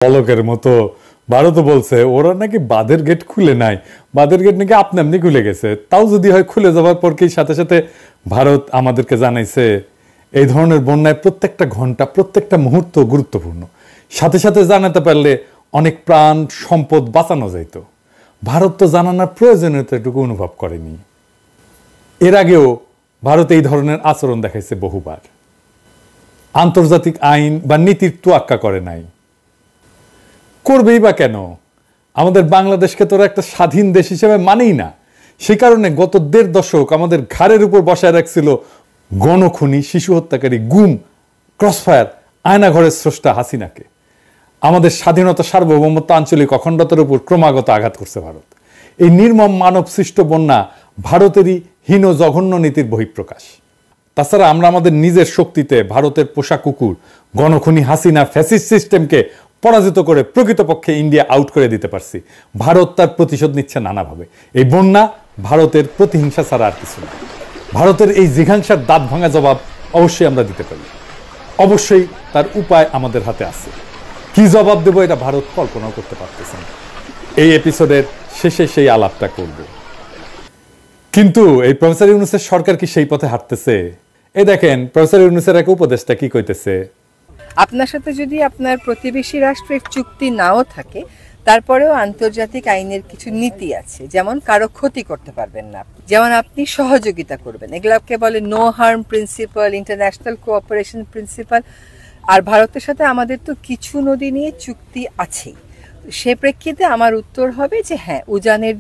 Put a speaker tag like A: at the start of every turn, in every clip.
A: পলকের মতো ভারত বলছে ওরা নাকি বাঁধের গেট খুলে নাই, বাঁধের গেট নাকি আপনি আপনি খুলে গেছে। তাও যদি হয় খুলে যাওয়ার পর কি সাথে সাথে ভারত আমাদেরকে জানাইছে এই ধরনের বন্যায় প্রত্যেকটা ঘন্টা প্রত্যেকটা মুহূর্ত গুরুত্বপূর্ণ, সাথে সাথে জানাতে পারলে অনেক প্রাণ সম্পদ বাঁচানো যাইত। ভারত তো জানানোর প্রয়োজনীয়তাটুকু অনুভব করেনি। এর আগেও ভারত এই ধরনের আচরণ দেখাইছে বহুবার। আন্তর্জাতিক আইন বা নীতির তোয়াক্কা করে নাই, করবেই বা কেন? আমাদের বাংলাদেশকে তোরা একটা স্বাধীন দেশ হিসেবে মানেই না। সে কারণে গত ১.৫ দশক আমাদের ঘাড়ের উপর বসায় রাখছিল গণখুনি, শিশু হত্যাকারী, গুম, ক্রসফায়ার, আয়নাঘরের স্রষ্টা হাসিনাকে। আমাদের স্বাধীনতা, সার্বভৌমত্ব, আঞ্চলিক অখণ্ডতার উপর ক্রমাগত আঘাত করছে ভারত। এই নির্মম মানব সৃষ্ট বন্যা ভারতেরই হীন জঘন্য নীতির বহিঃপ্রকাশ। তাছাড়া আমরা আমাদের নিজের শক্তিতে ভারতের পোষা কুকুর গণখুনি হাসিনা ফ্যাসিস্ট সিস্টেমকে পরাজিত করে প্রকৃতপক্ষে ইন্ডিয়া আউট করে দিতে পারছি। ভারত তার প্রতিশোধ নিচ্ছে নানাভাবে। এই বন্যা ভারতের প্রতিহিংসা ছাড়া আর কিছু না। ভারতের এই জিঘাংসার দাঁত ভাঙা জবাব অবশ্যই আমরা দিতে পারি, অবশ্যই তার উপায় আমাদের হাতে আছে। কি জবাব দেব এটা ভারত কল্পনাও করতে পারতেছে না। এই এপিসোডের শেষে সেই আলাপটা করব। কিন্তু এই প্রফেসর ইউনূসের সরকার কি সেই পথে হাঁটতেছে? এই দেখেন প্রফেসর ইউনূসের এক উপদেষ্টা কি কইতেছে।
B: আপনার সাথে যদি আপনার প্রতিবেশী রাষ্ট্রের চুক্তি নাও থাকে, তারপরেও আন্তর্জাতিক আইনের কিছু নীতি আছে, যেমন কারো ক্ষতি করতে পারবেন না, যেমন আপনি সহযোগিতা করবেন। এগুলোকে বলে no harm principle, international cooperation principle. আর ভারতের সাথে আমাদের তো কিছু নদী নিয়ে চুক্তি আছেই। সে প্রেক্ষিতে আমার উত্তর হবে যে হ্যাঁ, উজানের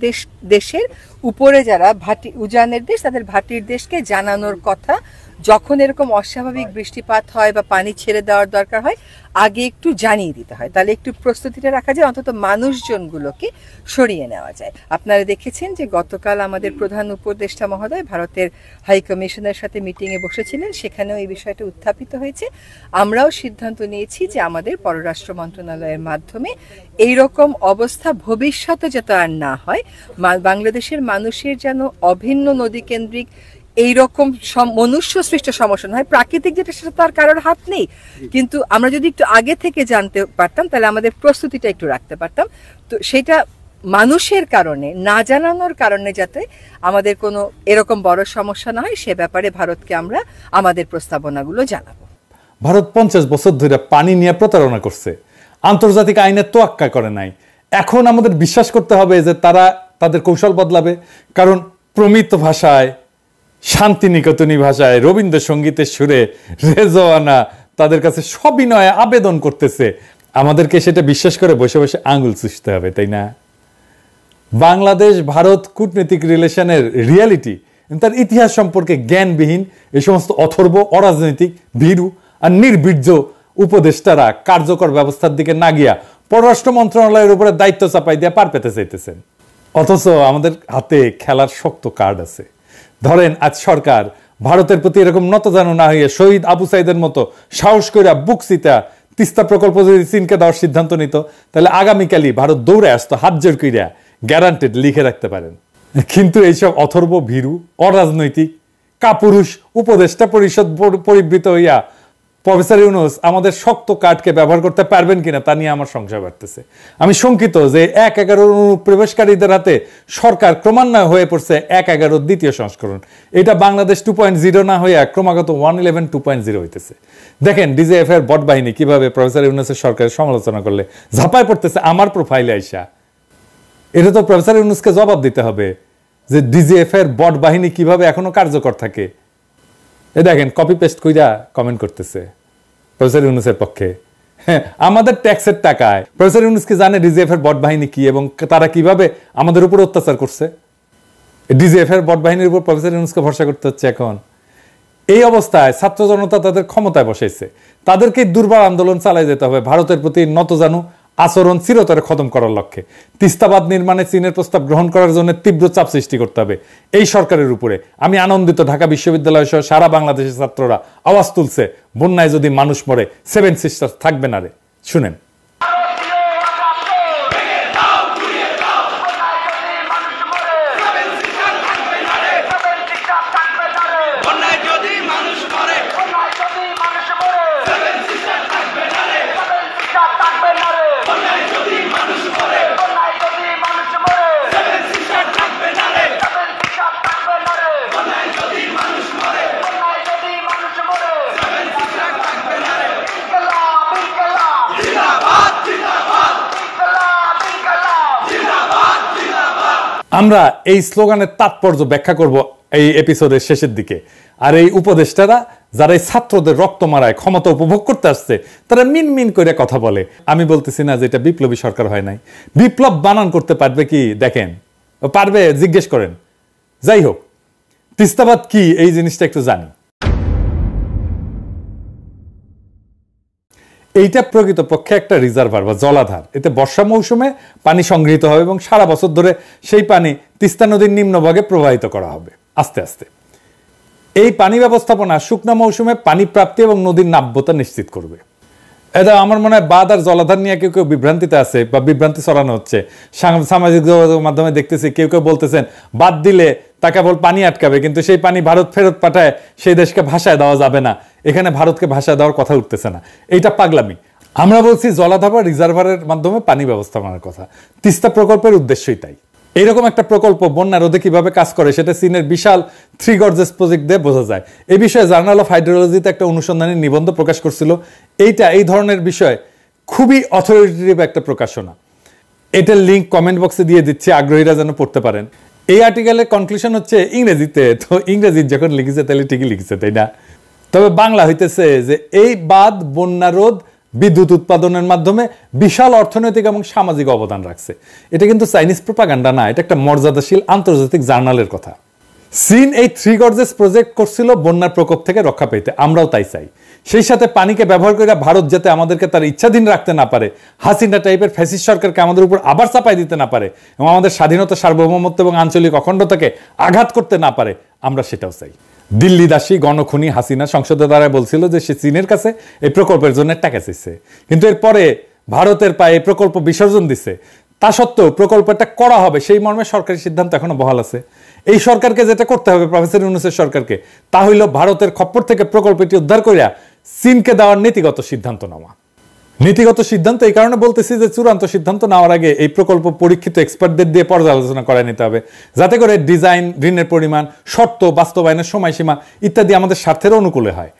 B: দেশের উপরে যারা উজানের দেশ, তাদের ভাটির দেশকে জানানোর কথা, যখন এরকম অস্বাভাবিক বৃষ্টিপাত হয় বা পানি ছেড়ে দেওয়ার দরকার হয়, আগে একটু জানিয়ে দিতে হয়। তাহলে একটু প্রস্তুতিটা রাখা যায়, অন্তত মানুষজনগুলোকে সরিয়ে নেওয়া যায়। আপনারা দেখেছেন যে গতকাল আমাদের প্রধান উপদেষ্টা মহোদয় ভারতের হাই কমিশনের সাথে মিটিংয়ে বসেছিলেন, সেখানেও এই বিষয়টা উত্থাপিত হয়েছে। আমরাও সিদ্ধান্ত নিয়েছি যে আমাদের পররাষ্ট্র মন্ত্রণালয়ের মাধ্যমে এইরকম অবস্থা ভবিষ্যতে যাতে আর না হয়, বাংলাদেশের মানুষের যেন অভিন্ন নদীকেন্দ্রিক এইরকম মনুষ্য সৃষ্ট সমস্যা নয়। প্রাকৃতিক যেটা, সেটা তো আর কারোর হাত নেই, কিন্তু আমরা যদি একটু আগে থেকে জানতে পারতাম তাহলে আমাদের প্রস্তুতিটা একটু রাখতে পারতাম। তো সেটা মানুষের কারণে, না জানানোর কারণে যাতে আমাদের কোনো এরকম বড় সমস্যা না হয়, সে ব্যাপারে ভারতকে আমরা আমাদের প্রস্তাবনাগুলো জানাবো।
A: ভারত 50 বছর ধরে পানি নিয়ে প্রতারণা করছে, আন্তর্জাতিক আইনের তোয়াক্কা করে নাই। এখন আমাদের বিশ্বাস করতে হবে যে তারা তাদের কৌশল বদলাবে, কারণ প্রমিত ভাষায়, শান্তিনিকেতনী ভাষায়, রবীন্দ্রসঙ্গীতের সুরে রেজওয়ানা তাদের কাছে সবিনয়ে আবেদন করতেছে। আমাদেরকে সেটা বিশ্বাস করে বসে বসে আঙুল চুষতে হবে, তাই না? বাংলাদেশ ভারত কূটনৈতিক রিলেশনের রিয়ালিটি, তার ইতিহাস সম্পর্কে জ্ঞানবিহীন এই সমস্ত অথর্ব, অরাজনৈতিক, ভীরু আর নির্বীর্য উপদেষ্টারা কার্যকর ব্যবস্থার দিকে না গিয়া পররাষ্ট্র মন্ত্রণালয়ের উপরে দায়িত্ব চাপাই দিয়ে পার পেতে চাইতেছেন। অথচ আমাদের হাতে খেলার শক্ত কার্ড আছে। ধরেন আজ সরকার ভারতের প্রতি এরকম নতজানু না হয়ে শহীদ আবু সাইদের মতো সাহস করে বুকসিতা তিস্তা প্রকল্প যদি চীনকে দেওয়ার সিদ্ধান্ত নিত, তাহলে আগামীকালই ভারত দৌড়ে আসতো, হাত জোর কইরা গ্যারান্টেড লিখে রাখতে পারেন। কিন্তু এইসব অথর্ব, ভীরু, অরাজনৈতিক, কাপুরুষ উপদেষ্টা পরিষদ পরিবৃত হইয়া প্রফেসর ইউনূস আমাদের শক্ত কার্ডকে ব্যবহার করতে পারবেন কিনা তা নিয়ে আমার সংশয় বাড়তেছে। আমি শঙ্কিত যে 1-11 অনুপ্রবেশকারীদের হাতে সরকার ক্রমান্বয়ে হয়ে পড়ছে 1-11 দ্বিতীয় সংস্করণ। এটা বাংলাদেশ 2.0 না হইয়া ক্রমাগত 111 2.0 হইতেছে। দেখেন ডিজিএফ এর বট বাহিনী কিভাবে প্রফেসর ইউনূসের সরকারের সমালোচনা করলে ঝাঁপায় পড়তেছে আমার প্রোফাইলে আইসা। এটা তো প্রফেসর ইউনূসকে জবাব দিতে হবে যে ডিজিএফ এর বট বাহিনী কিভাবে এখনো কার্যকর থাকে। এ দেখেন কপি পেস্ট কইরা কমেন্ট করতেছে প্রফেসর ইউনূসের পক্ষে। হ্যাঁ, আমাদের ট্যাক্সের টাকায় প্রফেসর ইউনূস কি জানে ডিজিএফ এর বট বাহিনী কি এবং তারা কিভাবে আমাদের উপর অত্যাচার করছে? ডিজিএফ এর বট বাহিনীর উপর প্রফেসর ইউনূসকে ভরসা করতে হচ্ছে এখন। এই অবস্থায় ছাত্র জনতা তাদের ক্ষমতায় বসাইছে, তাদেরকে দুর্বার আন্দোলন চালাই যেতে হবে ভারতের প্রতি নতজানু আচরণ চিরতরে খতম করার লক্ষ্যে। তিস্তাবাদ নির্মাণে চীনের প্রস্তাব গ্রহণ করার জন্য তীব্র চাপ সৃষ্টি করতে হবে এই সরকারের উপরে। আমি আনন্দিত ঢাকা বিশ্ববিদ্যালয় সহ সারা বাংলাদেশের ছাত্ররা আওয়াজ তুলছে, বন্যায় যদি মানুষ মরে 7 সিস্টার্স থাকবে না রে। শুনেন। আমরা এই স্লোগানের তাৎপর্য ব্যাখ্যা করব এই এপিসোডের শেষের দিকে। আর এই উপদেষ্টারা যারা এই ছাত্রদের রক্ত মারায় ক্ষমতা উপভোগ করতে আসছে, তারা মিন করে কথা বলে। আমি বলতেছি না যে এটা বিপ্লবী সরকার হয় নাই। বিপ্লব বানান করতে পারবে কি দেখেন, পারবে জিজ্ঞেস করেন। যাই হোক, তিস্তাবাদ কি এই জিনিসটা একটু জানি। এইটা প্রকৃতপক্ষে একটা রিজার্ভার বা জলাধার। এতে বর্ষা মৌসুমে পানি সংগৃহীত হবে এবং সারা বছর ধরে সেই পানি তিস্তা নদীর নিম্নভাগে প্রবাহিত করা হবে আস্তে আস্তে। এই পানি ব্যবস্থাপনা শুকনো মৌসুমে পানি প্রাপ্তি এবং নদীর নাব্যতা নিশ্চিত করবে। এটা আমার মনে হয় বাঁধ আর জলাধার নিয়ে কেউ কেউ বিভ্রান্তিতে আছে বা বিভ্রান্তি ছড়ানো হচ্ছে। সামাজিক যোগাযোগের মাধ্যমে দেখতেছি কেউ কেউ বলতেছেন বাদ দিলে তা কেবল পানি আটকাবে, কিন্তু সেই পানি ভারত ফেরত পাঠায় সেই দেশকে ভাষায় দেওয়া যাবে না। এখানে ভারতকে ভাষায় দেওয়ার কথা উঠতেছে না, এইটা পাগলামি। আমরা বলছি জলাধার বা রিজার্ভারের মাধ্যমে পানি ব্যবস্থাপনার কথা। তিস্তা প্রকল্পের উদ্দেশ্যই তাই। এইরকম একটা প্রকল্প বন্যা রোধে কিভাবে কাজ করে সেটা চীনের বিশাল 3 গর্জেস প্রজেক্ট দিয়ে বোঝা যায়। এই বিষয়ে জার্নাল অফ হাইড্রোলজিতে একটা অনুসন্ধানী নিবন্ধ প্রকাশ করছিল। এইটা এই ধরনের বিষয় খুবই অথরিটেটিভ একটা প্রকাশনা। এটার লিঙ্ক কমেন্ট বক্সে দিয়ে দিচ্ছি, আগ্রহীরা যেন পড়তে পারেন। এই আর্টিকেলের কনক্লুশন হচ্ছে ইংরেজিতে, তো ইংরেজি যখন লিখেছে তাহলে ঠিকই লিখেছে, তাই না? তবে বাংলা হইতেছে যে এই বাঁধ বন্যা রোধ বিদ্যুৎ উৎপাদনের মাধ্যমে বিশাল অর্থনৈতিক এবং সামাজিক অবদান রাখছে। এটা কিন্তু চাইনিজ প্রোপাগান্ডা না, এটা একটা মর্যাদাশীল আন্তর্জাতিক জার্নালের কথা। চীন এই 3 গর্জেস প্রজেক্ট করছিল বন্যার প্রকোপ থেকে রক্ষা পেতে, আমরাও তাই চাই। সেই সাথে পানিকে ব্যবহার করে ভারত যাতে আমাদেরকে তার ইচ্ছাধীন রাখতে না পারে, হাসিনা টাইপের ফ্যাসিস্ট সরকারকে আমাদের উপর আবার চাপাই দিতে না পারে এবং আমাদের স্বাধীনতা, সার্বভৌমত্ব এবং আঞ্চলিক অখণ্ডতাকে আঘাত করতে না পারে, আমরা সেটাও চাই। দিল্লি দাসী গণখনি হাসিনা সংসদের দ্বারা বলছিল যে সে চীনের কাছে এই প্রকল্পের জন্য টাকা চাইছে, কিন্তু এরপরে ভারতের পায়ে এই প্রকল্প বিসর্জন দিচ্ছে। তা সত্ত্বেও প্রকল্পটা করা হবে সেই মর্মে সরকারি সিদ্ধান্ত এখনো বহাল আছে। এই সরকারকে যেটা করতে হবে, প্রফেসর ইউনূসের সরকারকে, তা হইল ভারতের খপ্পর থেকে প্রকল্পটি উদ্ধার করিয়া চীনকে দেওয়ার নীতিগত সিদ্ধান্ত নেওয়া। নীতিগত সিদ্ধান্ত এই কারণে বলতেছি যে চূড়ান্ত সিদ্ধান্ত নেওয়ার আগে এই প্রকল্প পরীক্ষিত এক্সপার্টদের দিয়ে পর্যালোচনা করে নিতে হবে, যাতে করে ডিজাইন, ঋণের পরিমাণ, শর্ত, বাস্তবায়নের সময়সীমা ইত্যাদি আমাদের স্বার্থের অনুকূলে হয়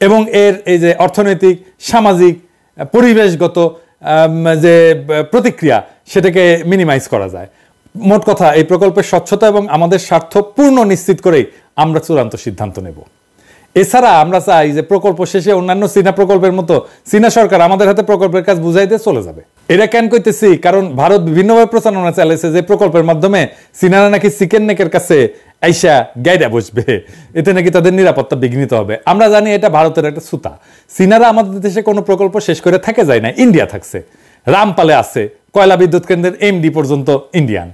A: এবং এর এই যে অর্থনৈতিক, সামাজিক, পরিবেশগত যে প্রতিক্রিয়া সেটাকে মিনিমাইজ করা যায়। মোট কথা, এই প্রকল্পের স্বচ্ছতা এবং আমাদের স্বার্থ পূর্ণ নিশ্চিত করেই আমরা চূড়ান্ত সিদ্ধান্ত নেব। এছাড়া আমরা চাই যে প্রকল্প শেষে অন্যান্য চীনা প্রকল্পের মতো চীনা সরকার আমাদের হাতে প্রকল্পের কাজ বুঝাইতে চলে যাবে। এটা কেন কইতেছি, কারণ ভারত বিভিন্নভাবে প্রচারণা চালাইছে যে প্রকল্পের মাধ্যমে চীনারা নাকি চিকেন নেকের কাছে আইসা গাইডা বসবে, এতে নাকি তাদের নিরাপত্তা বিঘ্নিত হবে। আমরা জানি এটা ভারতের একটা সুতা। চীনারা আমাদের দেশে কোনো প্রকল্প শেষ করে থাকে যায় না, ইন্ডিয়া থাকছে, রামপালে আছে, কয়লা বিদ্যুৎ কেন্দ্রের এমডি পর্যন্ত ইন্ডিয়ান,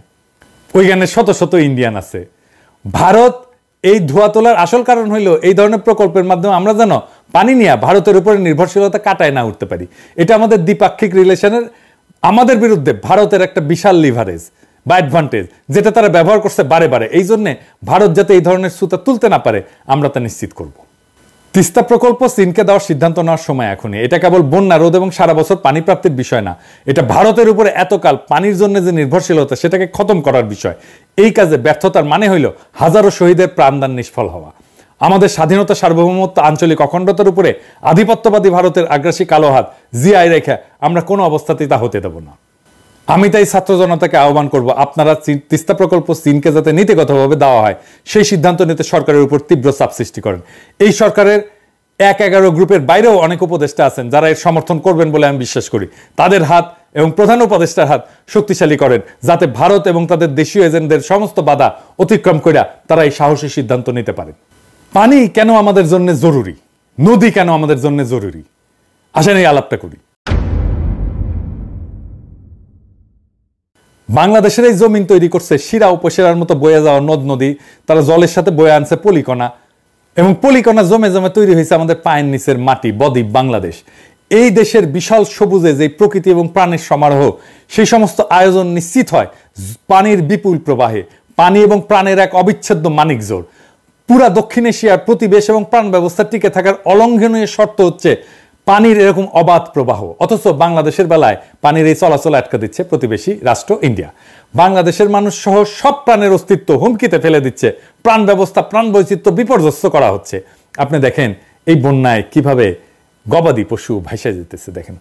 A: ওইখানে শত শত ইন্ডিয়ান আছে। ভারত এই ধোয়া তোলার আসল কারণ হইল এই ধরনের প্রকল্পের মাধ্যমে আমরা যেন পানি নিয়ে ভারতের উপরে নির্ভরশীলতা কাটায় না উঠতে পারি। এটা আমাদের দ্বিপাক্ষিক রিলেশনের, আমাদের বিরুদ্ধে ভারতের একটা বিশাল লিভারেজ বা অ্যাডভান্টেজ, যেটা তারা ব্যবহার করছে বারে বারে। এই জন্যে ভারত যাতে এই ধরনের সুতা তুলতে না পারে আমরা তা নিশ্চিত করব। তিস্তা প্রকল্প চীনকে দেওয়ার সিদ্ধান্ত নেওয়ার সময় এখনই। এটা কেবল বন্যা রোধ এবং সারা বছর পানি প্রাপ্তির বিষয় না, এটা ভারতের উপরে এতকাল পানির জন্য যে নির্ভরশীলতা সেটাকে খতম করার বিষয়। এই কাজে ব্যর্থতার মানে হইল হাজারো শহীদের প্রাণদান নিষ্ফল হওয়া। আমাদের স্বাধীনতা, সার্বভৌমত্ব, আঞ্চলিক অখণ্ডতার উপরে আধিপত্যবাদী ভারতের আগ্রাসী কালো হাত জিআই রেখা আমরা কোনো অবস্থাতেই তা হতে দেব না। আমি তাই ছাত্র জনতাকে আহ্বান করব, আপনারা তিস্তা প্রকল্প চীনকে যাতে নীতিগতভাবে দেওয়া হয় সেই সিদ্ধান্ত নিতে সরকারের উপর তীব্র চাপ সৃষ্টি করেন। এই সরকারের 1-11 গ্রুপের বাইরেও অনেক উপদেষ্টা আছেন যারা এর সমর্থন করবেন বলে আমি বিশ্বাস করি। তাদের হাত এবং প্রধান উপদেষ্টার হাত শক্তিশালী করেন, যাতে ভারত এবং তাদের দেশীয় এজেন্টদের সমস্ত বাধা অতিক্রম করে তারা এই সাহসী সিদ্ধান্ত নিতে পারেন। পানি কেন আমাদের জন্য জরুরি, নদী কেন আমাদের জন্য জরুরি, আসেন এই আলাপটা করি। বাংলাদেশের এই জমিন তৈরি করছে শিরা উপশিরার মতো বয়ে যাওয়া নদ নদী, তারা জলের সাথে বয়ে আনছে পলিকণা, এবং পলিকণা জমে জমে তৈরি হয়েছে আমাদের পায়ের নিচের মাটি, বদ্বীপ বাংলাদেশ। এই দেশের বিশাল সবুজে যে প্রকৃতি এবং প্রাণের সমারোহ, সেই সমস্ত আয়োজন নিশ্চিত হয় পানির বিপুল প্রবাহে। পানি এবং প্রাণের এক অবিচ্ছেদ্য মানিক জোর। পুরা দক্ষিণ এশিয়ার প্রতিবেশ এবং প্রাণ ব্যবস্থা টিকে থাকার অলঙ্ঘনীয় শর্ত হচ্ছে পানির এরকম অবাধ প্রবাহ। অথচ বাংলাদেশের বেলায় পানির এই চলাচল আটকে দিচ্ছে প্রতিবেশী রাষ্ট্র ইন্ডিয়া। বাংলাদেশের মানুষ সহ সব প্রাণের অস্তিত্ব হুমকিতে ফেলে দিচ্ছে, প্রাণ ব্যবস্থা, প্রাণ বৈচিত্র্য বিপর্যস্ত করা হচ্ছে। আপনি দেখেন এই বন্যায় কিভাবে গবাদি পশু ভাসে যেতেছে, দেখেন।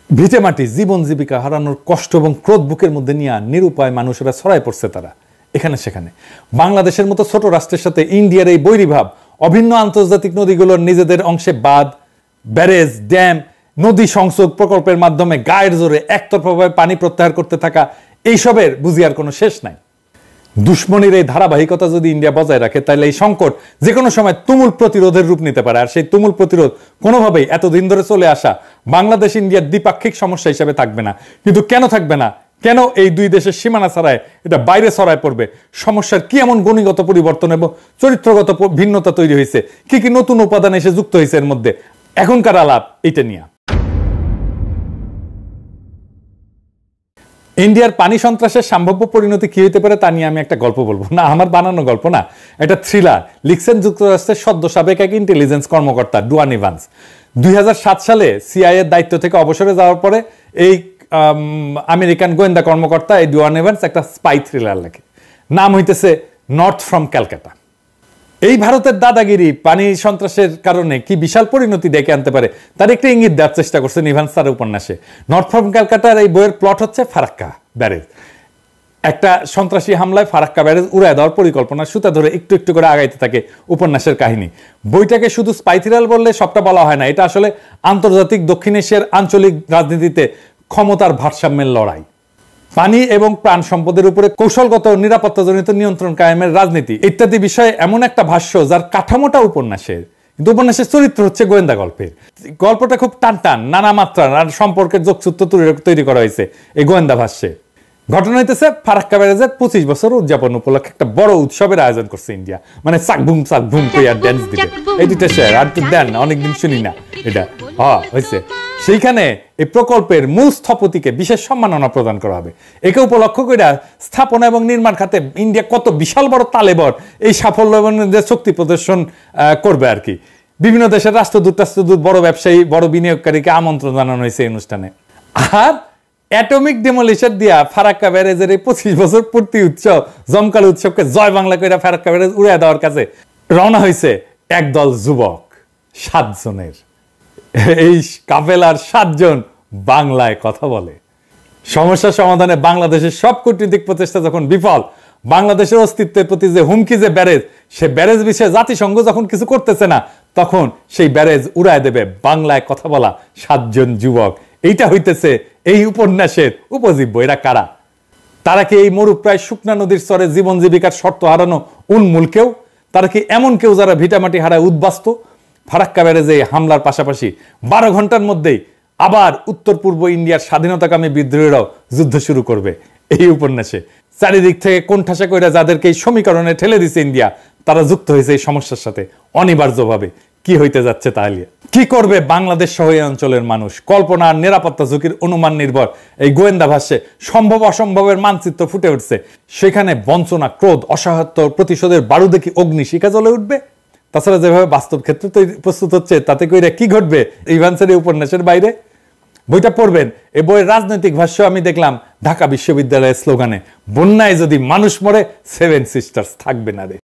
A: ভিটেমাটি জীবন জীবিকা হারানোর কষ্ট এবং ক্রোধ বুকের মধ্যে নিয়ে নিরুপায় মানুষেরা ছড়ায় পড়ছে তারা এখানে সেখানে। বাংলাদেশের মতো ছোট রাষ্ট্রের সাথে ইন্ডিয়ার এই বৈরীভাব, অভিন্ন আন্তর্জাতিক নদীগুলোর নিজেদের অংশে বাঁধ, ব্যারেজ, ড্যাম, নদী সংযোগ প্রকল্পের মাধ্যমে গায়ের জোরে একতরফাভাবে পানি প্রত্যাহার করতে থাকা, এইসবের বুঝি আর কোনো শেষ নাই। দুশ্মনীর এই ধারাবাহিকতা যদি ইন্ডিয়া বজায় রাখে তাহলে এই সংকট যে কোনো সময় তুমুল প্রতিরোধের রূপ নিতে পারে। আর সেই তুমুল প্রতিরোধ কোনোভাবেই এতদিন ধরে চলে আসা বাংলাদেশ ইন্ডিয়ার দ্বিপাক্ষিক সমস্যা হিসেবে থাকবে না। কিন্তু কেন থাকবে না? কেন এই দুই দেশের সীমানা ছাড়ায় এটা বাইরে ছড়ায় পড়বে? সমস্যার কি এমন গণিগত পরিবর্তন এবং চরিত্রগত ভিন্নতা তৈরি হয়েছে? কি কি নতুন উপাদান এসে যুক্ত হয়েছে এর মধ্যে? এখনকার আলাপ এটা নিয়ে। ইন্ডিয়ার পানি সন্ত্রাসের সম্ভাব্য পরিণতি কি হতে পারে তা নিয়ে আমি একটা গল্প বলবো। না, আমার বানানো গল্প না, এটা থ্রিলার। লিখছেন যুক্তরাষ্ট্রের সদ্য সাবেক এক ইন্টেলিজেন্স কর্মকর্তা ডুয়ান ইভান্স। 2007 সালে সিআইএ এর দায়িত্ব থেকে অবসরে যাওয়ার পরে এই আমেরিকান গোয়েন্দা কর্মকর্তা এই ডুয়ান ইভান্স একটা স্পাই থ্রিলার লেখে, নাম হইতেছে নর্থ ফ্রম ক্যালকাটা। এই ভারতের দাদাগিরি পানি সন্ত্রাসের কারণে কি বিশাল পরিণতি ডেকে আনতে পারে তার একটা ইঙ্গিত দেওয়ার চেষ্টা করছেন ইভান্স তার উপন্যাসে। নর্থ ফ্রম ক্যালকাটার এই বইয়ের প্লট হচ্ছে ফারাক্কা ব্যারেজ। একটা সন্ত্রাসী হামলায় ফারাক্কা ব্যারেজ উড়ায় দেওয়ার পরিকল্পনা সুতা ধরে একটু একটু করে আগাইতে থাকে উপন্যাসের কাহিনী। বইটাকে শুধু স্পাই থ্রিলার বললে সবটা বলা হয় না, এটা আসলে আন্তর্জাতিক দক্ষিণ এশিয়ার আঞ্চলিক রাজনীতিতে ক্ষমতার ভারসাম্যের লড়াই, পানি এবং প্রাণ সম্পদের উপরে কৌশলগত নিরাপত্তাজনিত নিয়ন্ত্রণ কায়েমের রাজনীতি ইত্যাদি বিষয়ে এমন একটা ভাষ্য যার কাঠামোটা উপন্যাসের, কিন্তু উপন্যাসের চরিত্র হচ্ছে গোয়েন্দা গল্পের। গল্পটা খুব টান টান, নানা মাত্রার আর সম্পর্কের যোগসূত্র তৈরি করা হয়েছে এই গোয়েন্দা ভাষ্যে। ঘটনা হইতেছে ফারাক্কা ব্যারেজের 25 বছর উদযাপন উপলক্ষে একটা বড় উৎসবের আয়োজন করছে ইন্ডিয়া। মানে চাক ভুম কইয়া ড্যান্স দিবে, এই দুইটা শেয়ার আর তো দেন অনেকদিন শুনি না এটা হয়েছে। সেইখানে এই প্রকল্পের মূল স্থপতিকে বিশেষ সম্মাননা প্রদান করা হবে। একে উপলক্ষ করে স্থাপনা এবং নির্মাণ খাতে ইন্ডিয়া কত বিশাল বড় তালেবর এই সাফল্য এবং শক্তি প্রদর্শন করবে আর কি। বিভিন্ন দেশের রাষ্ট্রদূত বড় ব্যবসায়ী বড় বিনিয়োগকারীকে আমন্ত্রণ জানানো হয়েছে এই অনুষ্ঠানে। আর অ্যাটমিক ডেমোলিশন দিয়া ফারাক্কা ব্যারেজের এই 25 বছর পূর্তি উৎসব, জমকাল উৎসবকে জয় বাংলা কইরা ফারাক্কা ব্যারেজ উড়ায় দেওয়ার কাছে রওনা হয়েছে একদল যুবক, 7 জনের। এই কাফেলার 7 জন বাংলায় কথা বলে। সমস্যা সমাধানে বাংলাদেশের সব কূটনৈতিক প্রচেষ্টা যখন বিফল, বাংলাদেশের অস্তিত্বের প্রতি যে হুমকি যে ব্যারেজ, সে ব্যারেজ বিষয়ে জাতিসংঘ যখন কিছু করতেছে না, তখন সেই ব্যারেজ উড়ায় দেবে বাংলায় কথা বলা 7 জন যুবক। এইটা হইতেছে এই উপন্যাসের উপজীব্য। এরা কারা? তারা কি এই মরুপ্রায় শুকনা নদীর স্তরে জীবন জীবিকার শর্ত হারানো উন্মূল কেউ? তারা কি এমন কেউ যারা ভিটামাটি হারায় উদ্বাস্ত? ফারাক্কা ব্যারেজে হামলার পাশাপাশি 12 ঘন্টার মধ্যেই আবার উত্তর পূর্ব ইন্ডিয়ার স্বাধীনতাকামী বিদ্রোহীরাও যুদ্ধ শুরু করবে এই উপন্যাসে। চারিদিক থেকে কোণঠাসা কইরা যাদেরকে এই সমীকরণে ঠেলে দিছে ইন্ডিয়া, তারা যুক্ত হয়েছে এই সমস্যার সাথে অনিবার্যভাবে। কি হইতে যাচ্ছে তাহলে? কি করবে বাংলাদেশ সহ এই অঞ্চলের মানুষ? কল্পনা আর নিরাপত্তা ঝুঁকির অনুমান নির্ভর এই গোয়েন্দা ভাষ্যে সম্ভব অসম্ভবের মানচিত্র ফুটে উঠছে। সেখানে বঞ্চনা, ক্রোধ, অসহায়ত্ব, প্রতিশোধের বারুদে কি অগ্নিশিখা জ্বলে উঠবে? তাছাড়া যেভাবে বাস্তব ক্ষেত্র প্রস্তুত হচ্ছে তাতে কইরা কি ঘটবে ইভান্সের এই উপন্যাসের বাইরে? বইটা পড়বেন। এই বইয়ের রাজনৈতিক ভাষ্য আমি দেখলাম ঢাকা বিশ্ববিদ্যালয়ের স্লোগানে, বন্যায় যদি মানুষ মরে 7 সিস্টার্স থাকবে না রে।